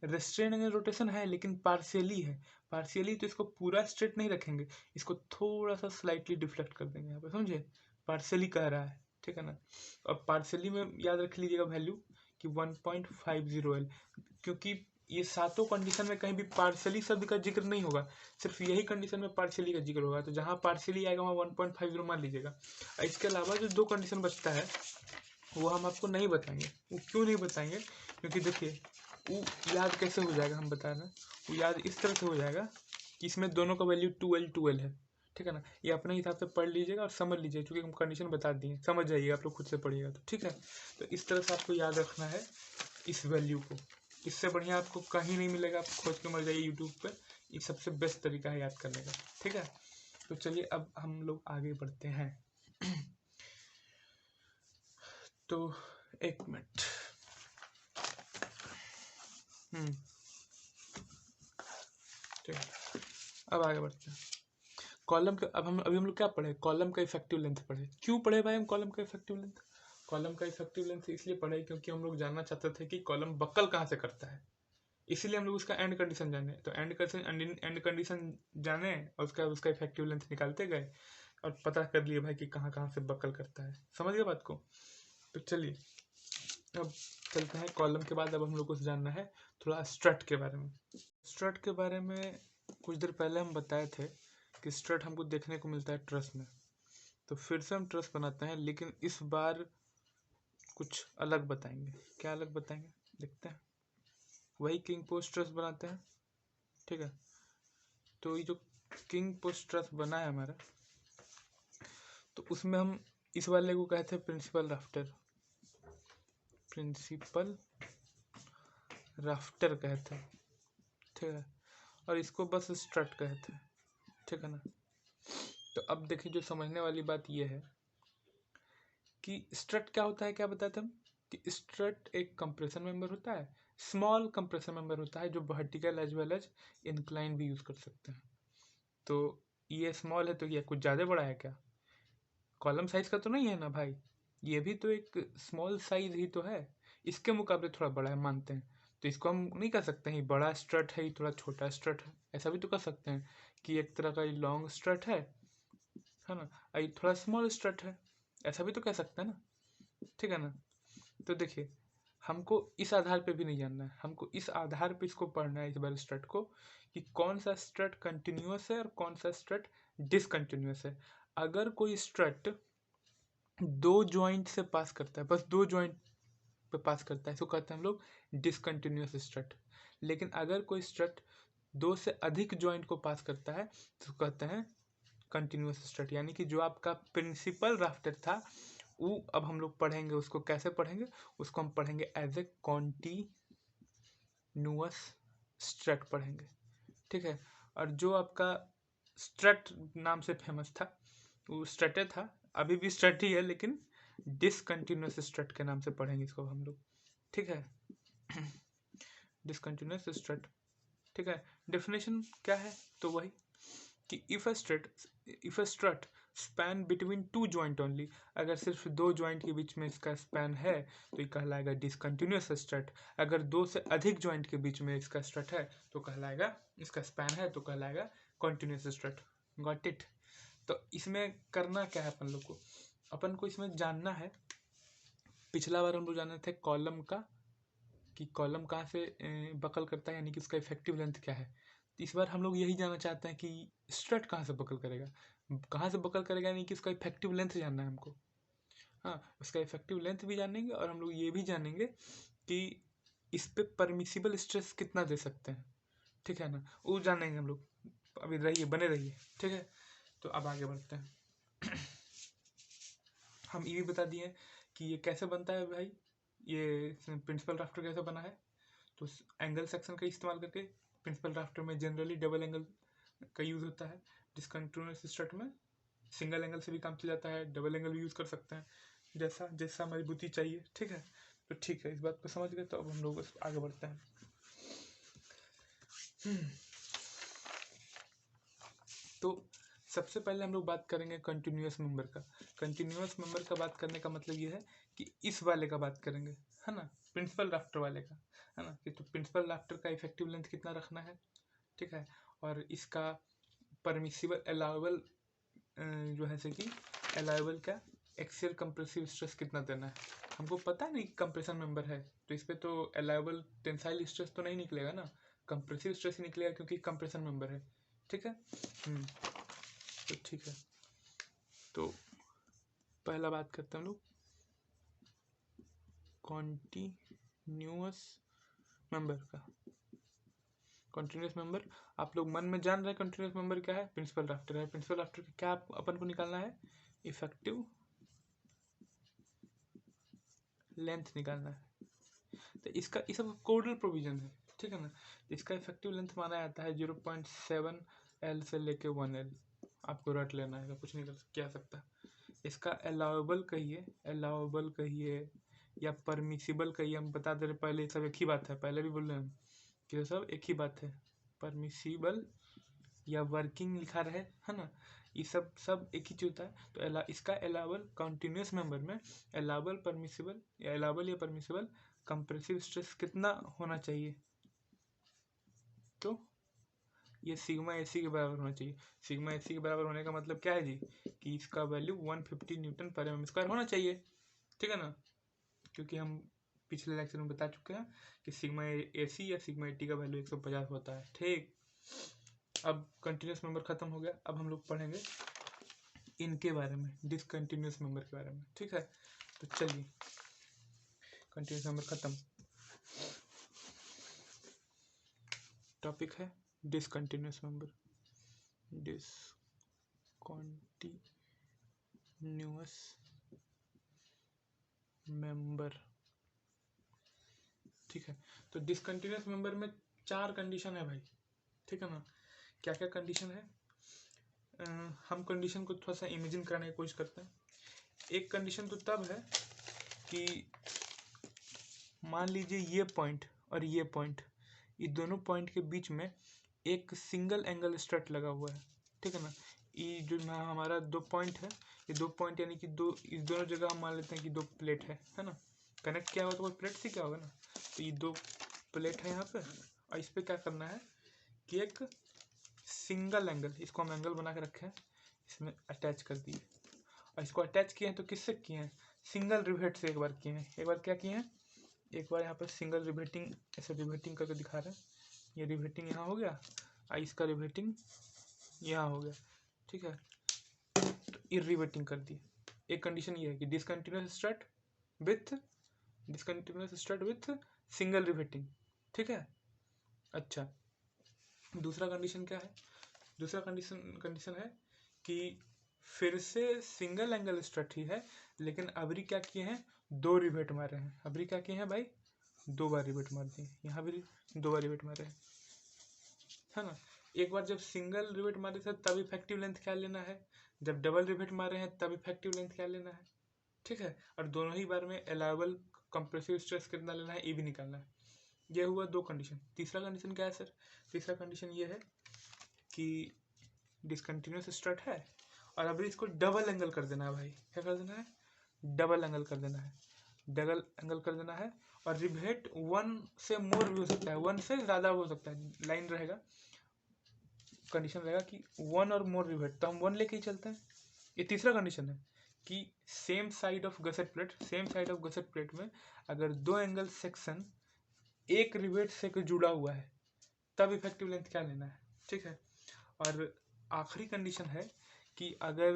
रेस्ट्रेन अगेंस्ट रोटेशन है लेकिन पार्शियली है। पार्शियली तो इसको पूरा स्ट्रेट नहीं रखेंगे, इसको थोड़ा सा स्लाइटली डिफ्लेक्ट कर देंगे यहाँ पे, समझे, पार्शियली कह रहा है, ठीक है ना। और पार्शियली में याद रख लीजिएगा वैल्यू कि 1.50 एल, क्योंकि ये सातों कंडीशन में कहीं भी पार्शियली शब्द का जिक्र नहीं होगा, सिर्फ यही कंडीशन में पार्शियली का जिक्र होगा। तो जहाँ पार्शियली आएगा वहाँ 1.50 मान लीजिएगा। इसके अलावा जो दो कंडीशन बचता है वो हम आपको नहीं बताएंगे। वो क्यों नहीं बताएंगे, क्योंकि देखिए वो याद कैसे हो जाएगा, हम बता रहे हैं वो याद इस तरह से हो जाएगा कि इसमें दोनों का वैल्यू 2L है, ठीक है ना। ये अपने हिसाब से पढ़ लीजिएगा और समझ लीजिएगा, क्योंकि हम कंडीशन बता दिए, समझ जाइए आप लोग खुद से पढ़िएगा तो, ठीक है। तो इस तरह से आपको याद रखना है इस वैल्यू को, इससे बढ़िया आपको कहीं नहीं मिलेगा, आप खोज के मर जाइए यूट्यूब पे, ये सबसे बेस्ट तरीका है याद करने का, ठीक है। तो चलिए अब हम लोग आगे बढ़ते हैं। तो एक मिनट, ठीक है, अब आगे बढ़ते हैं। कॉलम का अब हम लोग क्या पढ़े, कॉलम का इफेक्टिव लेंथ पढ़े। क्यों पढ़े भाई हम कॉलम का इफेक्टिव लेंथ? कॉलम का इफेक्टिव लेंथ इसलिए पढ़े क्योंकि हम लोग जानना चाहते थे कि कॉलम बक्कल कहाँ से करता है, इसीलिए हम लोग उसका एंड कंडीशन जाने। तो एंड कंडीशन जाने और उसका इफेक्टिव लेंथ निकालते गए और पता कर लिए भाई कि कहाँ कहाँ से बक्कल करता है। समझ गए बात को? तो चलिए अब चलते हैं कॉलम के बाद। अब हम लोग को जानना है थोड़ा स्ट्रट के बारे में। स्ट्रट के बारे में कुछ देर पहले हम बताए थे कि स्ट्रट हमको देखने को मिलता है ट्रस में। तो फिर से हम ट्रस बनाते हैं, लेकिन इस बार कुछ अलग बताएंगे। क्या अलग बताएंगे देखते हैं। वही किंग पोस्ट ट्रस बनाते हैं, ठीक है। तो ये जो किंग पोस्ट ट्रस बना है हमारा, तो उसमें हम इस वाले को कहते हैं प्रिंसिपल राफ्टर, प्रिंसिपल राफ्टर कहते हैं, ठीक है। और इसको बस स्ट्रट कहते हैं, ठीक है ना। तो अब देखिए, जो समझने वाली बात यह है कि स्ट्रट क्या होता है। क्या बताते हम कि स्ट्रट एक कंप्रेशन मेंबर होता है, स्मॉल कंप्रेशन मेंबर होता है, जो vertical as well as incline भी यूज कर सकते हैं। तो ये स्मॉल है तो ये कुछ ज़्यादा बड़ा है क्या? कॉलम साइज का तो नहीं है ना भाई, ये भी तो एक स्मॉल साइज ही तो है, इसके मुकाबले थोड़ा बड़ा है मानते हैं। तो इसको हम नहीं कह सकते हैं बड़ा स्ट्रट है, ये थोड़ा छोटा स्ट्रट है। ऐसा भी तो कर सकते हैं कि एक तरह का ये लॉन्ग स्ट्रट है ना, ये थोड़ा स्मॉल स्ट्रट है, ऐसा भी तो कह सकते हैं ना, ठीक है ना। तो देखिए, हमको इस आधार पे भी नहीं जानना है, हमको इस आधार पे इसको पढ़ना है इस बार स्ट्रट को, कि कौन सा स्ट्रट कंटिन्यूअस है और कौन सा स्ट्रट डिसकंटिन्यूअस है। अगर कोई स्ट्रट दो जॉइंट से पास करता है, बस दो जॉइंट पे पास करता है, इसको कहते हैं हम लोग डिसकंटिन्यूअस स्ट्रट। लेकिन अगर कोई स्ट्रट दो से अधिक जॉइंट को पास करता है तो कहते हैं कंटिन्यूअस स्ट्रट। यानी कि जो आपका प्रिंसिपल राफ्टर था, वो अब हम लोग पढ़ेंगे, उसको कैसे पढ़ेंगे, उसको हम पढ़ेंगे एज ए कॉन्टिन्यूअस स्ट्रट पढ़ेंगे, ठीक है। और जो आपका स्ट्रट नाम से फेमस था वो स्ट्रटे था, अभी भी स्ट्रट ही है, लेकिन डिसकंटिन्यूअस स्ट्रट के नाम से पढ़ेंगे इसको हम लोग, ठीक है। डिसकंटिन्यूअस स्ट्रट, ठीक है। डेफिनेशन क्या है? तो वही कि if a strut span between two joint only, अगर सिर्फ दो जॉइंट के बीच में इसका स्पैन है तो ये कहलाएगा डिसकंटिन्यूअस स्ट्रट। अगर दो से अधिक जॉइंट के बीच में इसका स्ट्रट है तो कहलाएगा, इसका स्पैन है तो कहलाएगा कॉन्टिन्यूअस स्ट्रट। Got it? तो इसमें करना क्या है अपन लोग को, अपन को इसमें जानना है, पिछला बार हम लोग जाने थे कॉलम का, कि कॉलम कहाँ से बकल करता है, यानी कि उसका इफेक्टिव लेंथ क्या है। इस बार हम लोग यही जानना चाहते हैं कि स्ट्रट कहाँ से बकल करेगा, कहाँ से बकल करेगा, यानी कि उसका इफेक्टिव लेंथ जानना है हमको। हाँ, उसका इफेक्टिव लेंथ भी जानेंगे और हम लोग ये भी जानेंगे कि इस पे परमिसिबल स्ट्रेस कितना दे सकते हैं, ठीक है ना, वो जानेंगे हम लोग। अभी रहिए, बने रहिए, ठीक है। तो अब आगे बढ़ते हैं। हम ये भी बता दिए कि ये कैसे बनता है भाई, ये प्रिंसिपल राफ्टर कैसे बना है। तो एंगल सेक्शन का इस्तेमाल करके, प्रिंसिपल राफ्टर में जनरली डबल एंगल का यूज़ होता है, डिसकंटिन्यूअस स्ट्रट में सिंगल एंगल से भी काम चल जाता है, डबल एंगल भी यूज़ कर सकते हैं, जैसा जैसा मजबूती चाहिए, ठीक है। तो ठीक है, इस बात को समझ गए। तो अब हम लोग आगे बढ़ते हैं। तो सबसे पहले हम लोग बात करेंगे कंटिन्यूअस मेंबर का। कंटिन्यूअस मेंबर का बात करने का मतलब ये है कि इस वाले का बात करेंगे, है ना, प्रिंसिपल राफ्टर वाले का, है ना। कि तो प्रिंसिपल राफ्टर का इफेक्टिव लेंथ कितना रखना है, ठीक है। और इसका परमिसिबल अलाउबल जो है कि अलाउबल का एक्सियल कंप्रेसिव स्ट्रेस कितना देना है, हमको पता नहीं कंप्रेशन मेंबर है, तो इस पर तो अलाउबल टेंसाइल स्ट्रेस तो नहीं निकलेगा ना, कंप्रेसिव स्ट्रेस ही निकलेगा क्योंकि कंप्रेशन मेंबर है, ठीक है। तो ठीक है, तो पहला बात करते हैं हम लोग कॉन्टिन्यूअस मेंबर का। कंटिन्यूस मेंबर, आप लोग मन में जान रहे हैं कंटिन्यूस मेंबर क्या है, प्रिंसिपल राफ्टर है। प्रिंसिपल राफ्टर का क्या अपन को निकालना है, इफेक्टिव लेंथ निकालना है। तो इसका ये सब कोडल प्रोविजन है, ठीक है ना। इसका इफेक्टिव लेंथ माना जाता है 0.7 L से लेके 1 L, आपको रट लेना है, कुछ नहीं कर क्या सकता। इसका अलाउेबल कहिए या परमिसिबल कहिए, हम बता दे रहे पहले, ये सब एक ही बात है, पहले भी बोल रहे हैं कि ये सब एक ही बात है। परमिसिबल या वर्किंग लिखा रहे है ना, ये सब एक ही चीज होता है। तो इसका अलाउबल कंटिन्यूस मेंबर में अलाउबल परमिसिबल या अलाउबल या परमिसिबल कंप्रेसिव स्ट्रेस कितना होना चाहिए, तो ये सिग्मा एसी के बराबर होना चाहिए। सिग्मा एसी के बराबर होने का मतलब क्या है जी, कि इसका वैल्यू 150 न्यूटन पर एम स्क्वायर होना चाहिए, ठीक है ना। क्योंकि हम पिछले लेक्चर में बता चुके हैं कि सिग्मा एसी या सिग्मा एटी का वैल्यू 150 होता है, ठीक। अब कंटिन्यूस मेंबर खत्म हो गया, अब हम लोग पढ़ेंगे इनके बारे में, डिसकंटिन्यूस मेंबर के बारे में, ठीक है। तो चलिए, कंटिन्यूस मेंबर खत्म, टॉपिक है डिसकंटिन्यूस मेंबर। डिसकंटिन्यूस मेंबर, ठीक है। तो डिसकंटिन्यूस मेंबर में 4 कंडीशन है भाई, ठीक है ना। क्या क्या कंडीशन है, हम कंडीशन को थोड़ा सा इमेजिन करने की कोशिश करते हैं। एक कंडीशन तो तब है कि मान लीजिए ये पॉइंट और ये पॉइंट, ये दोनों पॉइंट के बीच में एक सिंगल एंगल स्ट्रट लगा हुआ है, ठीक है ना। ये जो ना हमारा 2 पॉइंट है, ये 2 पॉइंट यानी कि इस दोनों जगह हम मान लेते हैं कि 2 प्लेट है ना। कनेक्ट किया हुआ तो कोई प्लेट से क्या होगा ना, तो ये 2 प्लेट है यहाँ पे, और इस पर क्या करना है कि एक सिंगल एंगल, इसको हम एंगल बना के रखे हैं, इसमें अटैच कर दिए। और इसको अटैच किए हैं तो किससे किए हैं, सिंगल रिवेट से एक बार किए हैं। एक बार क्या किए हैं, एक बार यहाँ पर सिंगल रिवेटिंग, ऐसे रिवेटिंग करके दिखा रहे हैं, ये रिवेटिंग यहाँ हो गया और इसका रिवेटिंग यहाँ हो गया, ठीक है। तो ये रिवेटिंग कर दी। एक कंडीशन ये है कि discontinuous strut with single riveting, ठीक है। अच्छा, दूसरा कंडीशन क्या है, दूसरा कंडीशन है कि फिर से सिंगल एंगल स्ट्रट ही है, लेकिन अबरी क्या किए हैं, 2 रिवेट मारे हैं। अबरी क्या किए हैं भाई, 2 बार रिवेट मार दिए, यहाँ भी 2 बार रिवेट मारे हैं, है ना। एक बार जब सिंगल रिवेट मारे थे तब इफेक्टिव लेंथ क्या लेना है, जब डबल रिवेट मारे हैं तब इफेक्टिव लेंथ क्या लेना है, ठीक है। और दोनों ही बार में अलाउबल कंप्रेसिव स्ट्रेस कितना लेना है, ये भी निकालना है। ये हुआ 2 कंडीशन। तीसरा कंडीशन क्या है सर, तीसरा कंडीशन ये है कि डिसकंटिन्यूस स्ट्रट है और अभी इसको डबल एंगल कर देना है भाई। क्या कर देना है, डबल एंगल कर देना है, डबल एंगल कर देना है। और रिवेट 1 से मोर भी हो सकता है, 1 से ज़्यादा हो सकता है, लाइन रहेगा, कंडीशन रहेगा कि 1 और मोर रिवेट, तो हम 1 लेके ही चलते हैं। ये तीसरा कंडीशन है कि same side of gusset plate में अगर 2 एंगल सेक्शन एक रिवेट से जुड़ा हुआ है तब इफेक्टिव लेंथ क्या लेना है, ठीक है। और आखिरी कंडीशन है कि अगर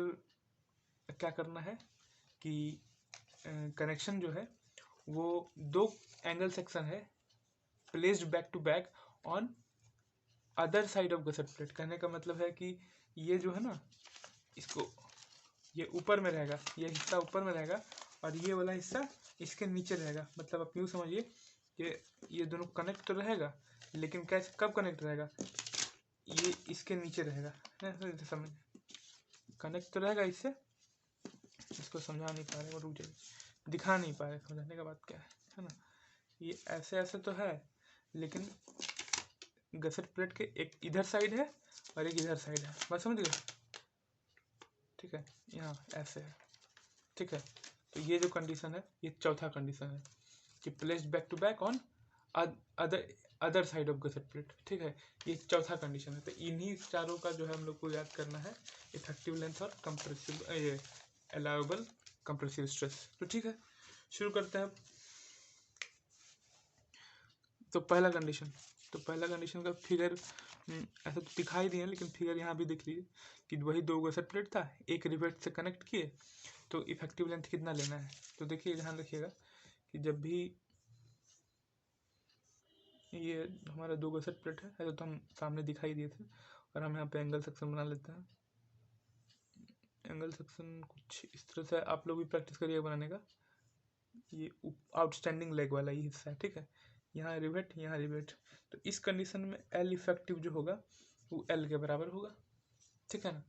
क्या करना है कि कनेक्शन जो है वो 2 एंगल सेक्शन है placed back to back on other side of gusset plate. कहने का मतलब है कि ये जो है ना, इसको ये ऊपर में रहेगा, ये हिस्सा ऊपर में रहेगा और ये वाला हिस्सा इसके नीचे रहेगा। मतलब आप यूँ समझिए ये दोनों कनेक्ट तो रहेगा, लेकिन कैसे, कब कनेक्ट रहेगा, ये इसके नीचे रहेगा, समझ, कनेक्ट तो रहेगा इससे, इसको समझा नहीं पा रहे, रुक जाइए, दिखा नहीं पा रहे, समझाने का बात क्या है ना। ये ऐसे ऐसे तो है, लेकिन गसेट प्लेट के एक इधर साइड है और एक इधर साइड है, बात समझ गए, ठीक है। यहाँ ऐसे है, ठीक है। तो ये जो कंडीशन है, ये चौथा कंडीशन है कि placed back to back on other side of gusset plate, ठीक है। ये चौथा कंडीशन है। तो इन्हीं चारों का जो है हम लोग को याद करना है, इफेक्टिव लेंथ और कंप्रेसिव, ये अलाउबल कंप्रेसिव स्ट्रेस। तो ठीक है, शुरू करते हैं। तो पहला कंडीशन का फिगर ऐसा तो दिखाई दिए, लेकिन फिगर यहाँ भी देख लीजिए कि वही 2 गसेट प्लेट था, एक रिवेट से कनेक्ट किए, तो इफेक्टिव लेंथ कितना लेना है। तो देखिए, ध्यान रखिएगा कि जब भी ये हमारा 2 गसेट प्लेट है, ऐसे तो हम सामने दिखाई दिए थे। और हम यहाँ पे एंगल सेक्शन बना लेते हैं। एंगल सेक्शन कुछ इस तरह से आप लोग भी प्रैक्टिस करिए बनाने का। ये आउटस्टैंडिंग लेग वाला ही हिस्सा है, ठीक है। यहाँ रिवेट, यहाँ रिवेट। तो इस कंडीशन में एल इफेक्टिव जो होगा वो एल के बराबर होगा, ठीक है ना।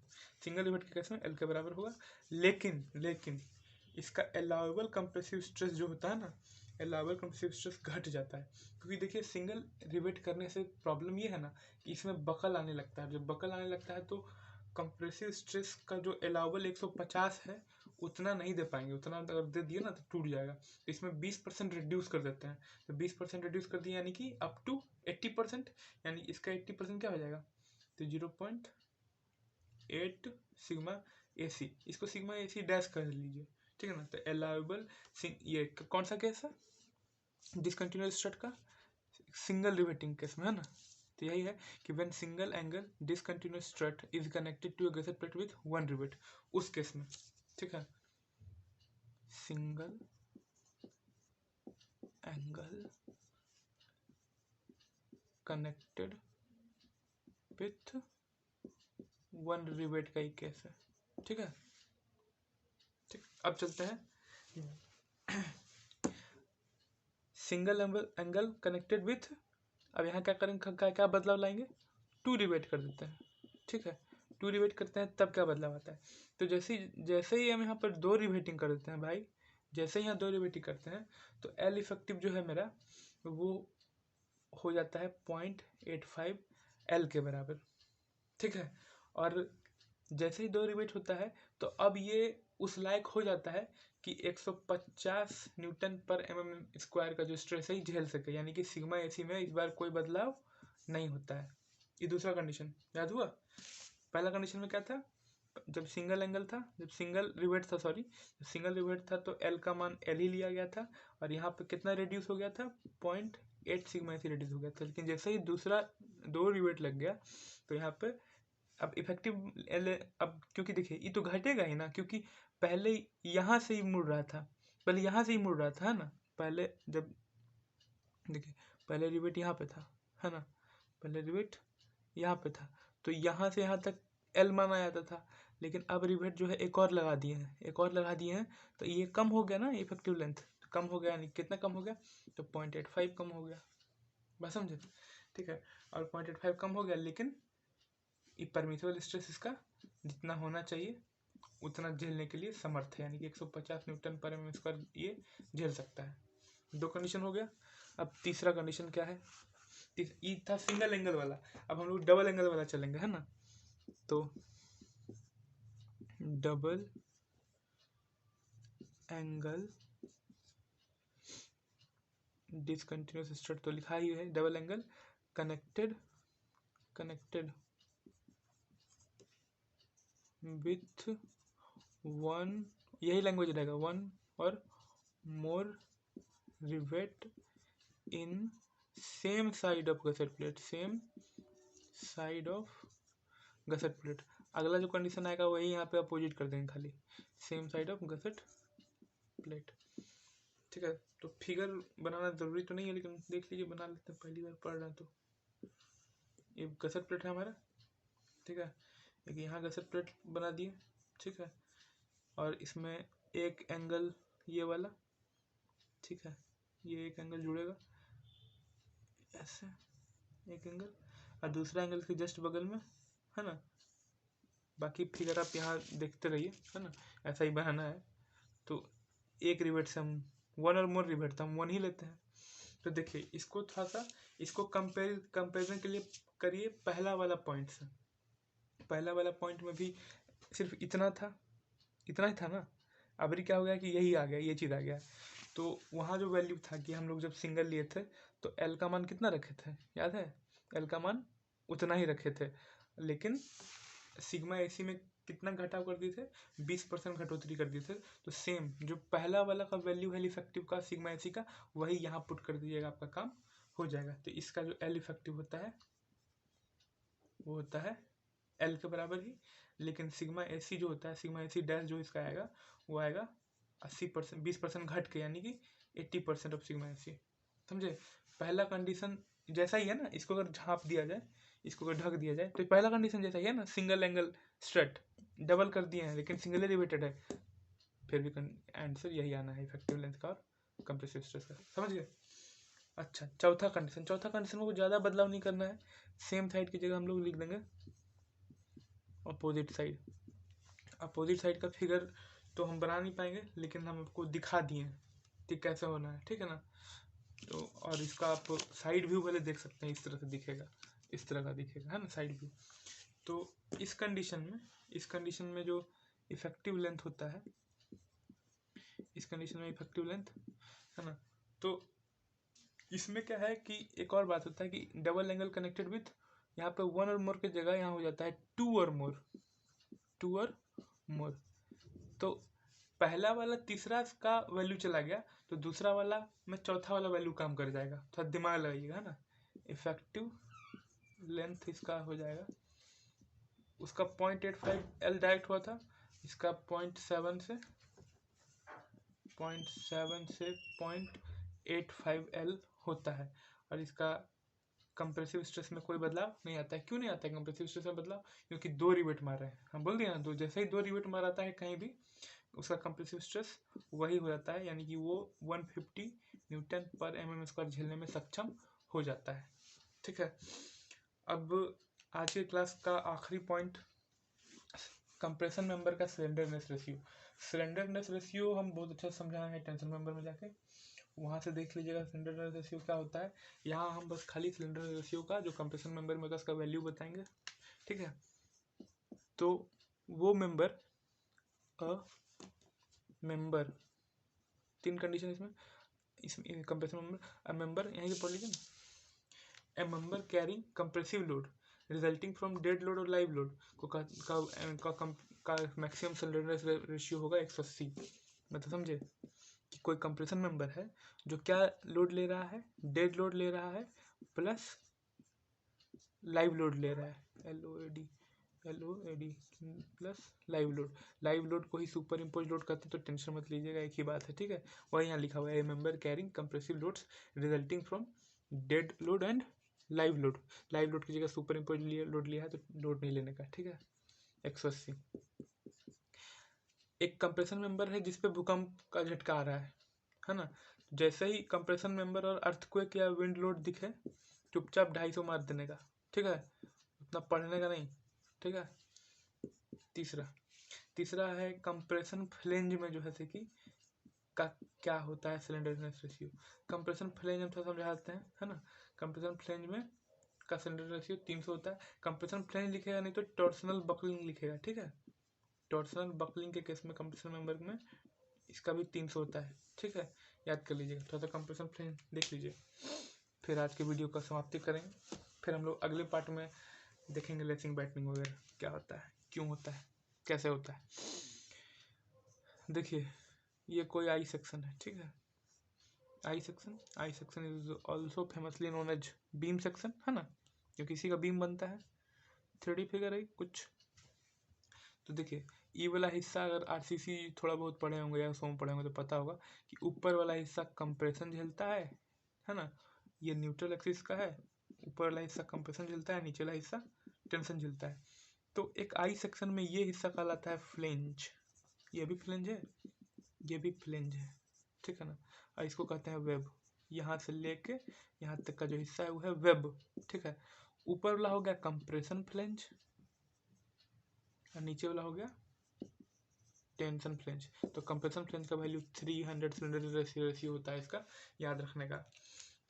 सिंगल रिवेट के केस में एल के बराबर होगा। लेकिन इसका अलाउएबल कंप्रेसिव स्ट्रेस जो होता है ना, अलाउएबल कंप्रेसिव स्ट्रेस घट जाता है। क्योंकि देखिए सिंगल रिवेट करने से प्रॉब्लम ये है ना कि इसमें बकल आने लगता है। जब बकल आने लगता है तो कंप्रेसिव स्ट्रेस का जो अलाउएबल 150 है उतना नहीं दे पाएंगे। उतना अगर दे दिए ना तो टूट जाएगा। तो इसमें 20% रिड्यूस कर देते हैं। तो 20% रिड्यूस कर दिए यानी कि अप टू 80%, यानी इसका 80% क्या हो जाएगा, तो 0.8 सिग्मा AC, इसको सिग्मा AC डैश कर लीजिए, ठीक है ना। तो अलाउएबल ये कौन सा केस है, डिसकंटिन्यूअस स्ट्रट का सिंगल रिवेटिंग केस में, है ना। तो यही है कि when single angle discontinuous strut is connected to a gusset plate with one rivet, उस केस में, ठीक है। Single angle connected with one rivet का ही केस है, ठीक है। ठीक, अब चलते हैं सिंगल एंगल कनेक्टेड विथ, अब यहाँ क्या करेंगे, क्या बदलाव लाएंगे, टू रिवेट कर देते हैं, ठीक है। टू रिवेट करते हैं तब क्या बदलाव आता है, तो जैसे ही हम यहाँ पर 2 रिवेटिंग कर देते हैं भाई, जैसे ही यहाँ 2 रिवेटिंग करते हैं तो एल इफेक्टिव जो है मेरा वो हो जाता है 0.85 एल के बराबर, ठीक है। और जैसे ही 2 रिवेट होता है तो अब ये उस लायक हो जाता है कि 150 न्यूटन पर mm² का जो स्ट्रेस है झेल सके, यानी कि सिग्मा AC में इस बार कोई बदलाव नहीं होता है। ये दूसरा कंडीशन याद हुआ। पहला कंडीशन में क्या था, जब सिंगल रिवेट था, सिंगल रिवेट था तो एल का मान एल ही लिया गया था, और यहाँ पे कितना रिड्यूस हो गया था, 0.8 सिग्मा AC रिड्यूस हो गया था। लेकिन जैसे ही दूसरा 2 रिवेट लग गया तो यहाँ पे अब इफेक्टिव एल, अब क्योंकि देखिए ये तो घटेगा ही ना, क्योंकि पहले यहाँ से ही मुड़ रहा था, है ना। पहले जब देखिए पहले रिवेट यहाँ पे था, है ना, पहले रिवेट यहाँ पे था, तो यहाँ से यहाँ तक एल माना जाता था। लेकिन अब रिवेट जो है एक और लगा दिए हैं, तो ये कम हो गया ना इफेक्टिव लेंथ, तो कम हो गया, यानी कितना कम हो गया, तो 0.85 कम हो गया, बस समझे, ठीक है। और 0.85 कम हो गया, लेकिन परमिसिबल स्ट्रेस इसका जितना होना चाहिए उतना झेलने के लिए समर्थ है, यानी कि 150 न्यूटन पर mm² ये झेल सकता है। 2 कंडीशन हो गया। अब तीसरा कंडीशन क्या है, ये था सिंगल एंगल वाला, अब हम लोग डबल एंगल वाला चलेंगे, है ना। तो डबल एंगल डिसकंटिन्यूअस स्ट्रट तो लिखा ही है, double angle connected with one, यही लैंग्वेज रहेगा, वन और more rivet in same side of gusset plate, अगला जो कंडीशन आएगा वही यहाँ पे अपोजिट कर देंगे, खाली same side of gusset plate, ठीक है। तो फिगर बनाना जरूरी तो नहीं है, लेकिन देख लीजिए, बना लेते हैं, पहली बार पढ़ रहे हैं तो। ये गसेट प्लेट है हमारा, ठीक है। एक यहाँ गसेट प्लेट बना दिए, ठीक है। और इसमें एक एंगल ये वाला, ठीक है, ये एक एंगल जुड़ेगा ऐसे, एक एंगल, और दूसरा एंगल के जस्ट बगल में, है ना। बाकी फिगर आप यहाँ देखते रहिए, है ना, ऐसा ही बनाना है। तो एक रिवेट से हम वन और मोर रिवेट था, हम वन ही लेते हैं। तो देखिए इसको थोड़ा सा, इसको कंपेरिजन के लिए करिए पहला वाला पॉइंट से। पहला वाला पॉइंट में भी सिर्फ इतना ही था ना। अभी क्या हो गया कि यही आ गया, ये चीज़ आ गया। तो वहाँ जो वैल्यू था कि हम लोग जब सिंगल लिए थे तो एल का मान कितना रखे थे, याद है, एल का मान उतना ही रखे थे। लेकिन सिग्मा AC में कितना घटाव कर दिए थे, 20% घटोतरी कर दिए थे। तो सेम जो पहला वाला का वैल्यू है इफेक्टिव का सिग्मा AC का, वही यहाँ पुट कर दीजिएगा, आपका काम हो जाएगा। तो इसका जो एल इफेक्टिव होता है वो होता है एल के बराबर ही। लेकिन सिग्मा AC जो होता है, सिग्मा AC डैश जो इसका आएगा वो आएगा 80%, 20% घट के, यानी कि 80% ऑफ सिग्मा AC, समझे। पहला कंडीशन जैसा ही है ना, इसको अगर झाँप दिया जाए, इसको अगर ढक दिया जाए, तो पहला कंडीशन जैसा ही है ना, सिंगल एंगल स्ट्रेट, डबल कर दिए हैं लेकिन सिंगल रिवेटेड है, फिर भी आंसर यही आना है, इफेक्टिव लेंथ का और कंप्रेसिव स्ट्रेस का। समझ गए? अच्छा, चौथा कंडीशन में कुछ ज़्यादा बदलाव नहीं करना है, सेम साइड की जगह हम लोग लिख देंगे अपोजिट साइड। अपोजिट साइड का फिगर तो हम बना नहीं पाएंगे, लेकिन हम आपको दिखा दिए कि कैसे होना है, ठीक है ना। तो और इसका आप साइड व्यू पहले देख सकते हैं, इस तरह से दिखेगा, इस तरह का दिखेगा, है ना, साइड व्यू। तो इस कंडीशन में जो इफेक्टिव लेंथ होता है, इस कंडीशन में इफेक्टिव लेंथ है ना, तो इसमें क्या है कि एक और बात होता है कि डबल एंगल कनेक्टेड विथ, यहाँ पे 1 और मोर की जगह यहाँ हो जाता है 2 और मोर। तो पहला वाला तीसरा का वैल्यू चला गया, तो दूसरा वाला में चौथा वाला वैल्यू काम कर जाएगा, थोड़ा दिमाग लगाइएगा, है ना। इफेक्टिव लेंथ इसका हो जाएगा, उसका 0.85 L डायरेक्ट हुआ था, इसका 0.7 से 0.85 L होता है। और इसका कंप्रेसिव स्ट्रेस में कोई बदलाव नहीं आता है। क्यों नहीं आता है कंप्रेसिव स्ट्रेस में बदलाव? क्योंकि 2 रिवेट मार रहे हैं, हम बोल दिए ना, दो, जैसे ही 2 रिवेट माराता है कहीं भी, उसका कंप्रेसिव स्ट्रेस वही हो जाता है, यानी कि वो 150 न्यूटन पर mm² झेलने में सक्षम हो जाता है, ठीक है। अब आज के क्लास का आखिरी पॉइंट, कंप्रेशन मेंबर का सिलेंडरनेस रेशियो हम बहुत अच्छा समझाए हैं टेंशन मेंबर में जाके, वहाँ से देख लीजिएगा सिलेंडरनेस रेशियो क्या होता है। यहाँ हम बस खाली सिलेंडरनेस रेशियो का जो कंप्रेशन मेंबर में होता है उसका वैल्यू बताएंगे, ठीक है। तो वो मेंबर तीन कंडीशन इसमें कंप्रेशन मेंबर, अ मेंबर यहीं पे पढ़ लीजिए ना, ए member carrying compressive load resulting from dead load और लाइव लोड का मैक्सिमम सिलेंडरनेस रेशियो होगा 180। मतलब समझे कि कोई कंप्रेशन मेंबर है जो क्या लोड ले रहा है, डेड लोड ले रहा है प्लस लाइव लोड ले रहा है, LOAD प्लस लाइव लोड को ही सुपर इम्पोज लोड करते हैं, तो टेंशन मत लीजिएगा, एक ही बात है, ठीक है। वही यहाँ लिखा हुआ है, member carrying compressive loads resulting from dead load and live load की जगह सुपर इम्पोज लोड लिया है तो लोड नहीं लेने का, ठीक है। 180। एक कंप्रेशन मेंबर है जिसपे भूकंप का झटका आ रहा है ना, जैसे ही कंप्रेशन मेंबर और अर्थक्वेक या विंड लोड दिखे, चुपचाप 250 मार देने का, ठीक है, उतना पढ़ने का नहीं, ठीक है। तीसरा है कंप्रेशन फ्लेंज में जो है कि का क्या होता है सिलेंडरनेस रेशियो। कंप्रेशन फ्लेंज हम थोड़ा समझाते हैं, है ना। कंप्रेशन फ्लेंज में का सिलेंडर रेशियो 300 होता है। कंप्रेशन फ्लेंज लिखेगा नहीं तो टॉर्सनल बकलिंग लिखेगा, ठीक है। टॉर्सनल बकलिंग के केस में कंप्रेशन मेंबर में इसका भी 300 होता है, ठीक है, याद कर लीजिएगा, थोड़ा सा कंप्रेशन फ्लेंज देख लीजिए। फिर आज के वीडियो का समाप्ति करेंगे, फिर हम लोग अगले पार्ट में देखेंगे लेसिंग बैटनिंग वगैरह क्या होता है, क्यों होता है, कैसे होता है। देखिए ये कोई आई सेक्शन है, ठीक है। I section is also famously known as beam section, है ना, क्योंकि इसी का बीम बनता है। 3D फिगर है कुछ। तो देखिए ई वाला हिस्सा, अगर आरसीसी थोड़ा बहुत पढ़े होंगे या सोम पढ़े होंगे तो पता होगा कि ऊपर वाला हिस्सा कंप्रेशन झेलता है ना, ये न्यूट्रल एक्सिस का है, ऊपर वाला हिस्सा कंप्रेशन झेलता है, नीचे वाला हिस्सा टेंशन झेलता है। तो एक आई सेक्शन में ये हिस्सा कहलाता है फ्लेंज, ये भी फ्लेंज है, ये भी फ्लेंज है, ठीक है ना। और इसको कहते हैं वेब, यहाँ से लेके यहाँ तक का जो हिस्सा है वो है वेब, ठीक है। ऊपर वाला हो गया कंप्रेशन फ्लेंज और नीचे वाला हो गया टेंशन फ्लेंज। तो कंप्रेशन फ्लेंज का वैल्यू 300 सिलेंडर रेशियो होता है इसका, याद रखने का,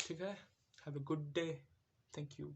ठीक है। Have a good day, thank you.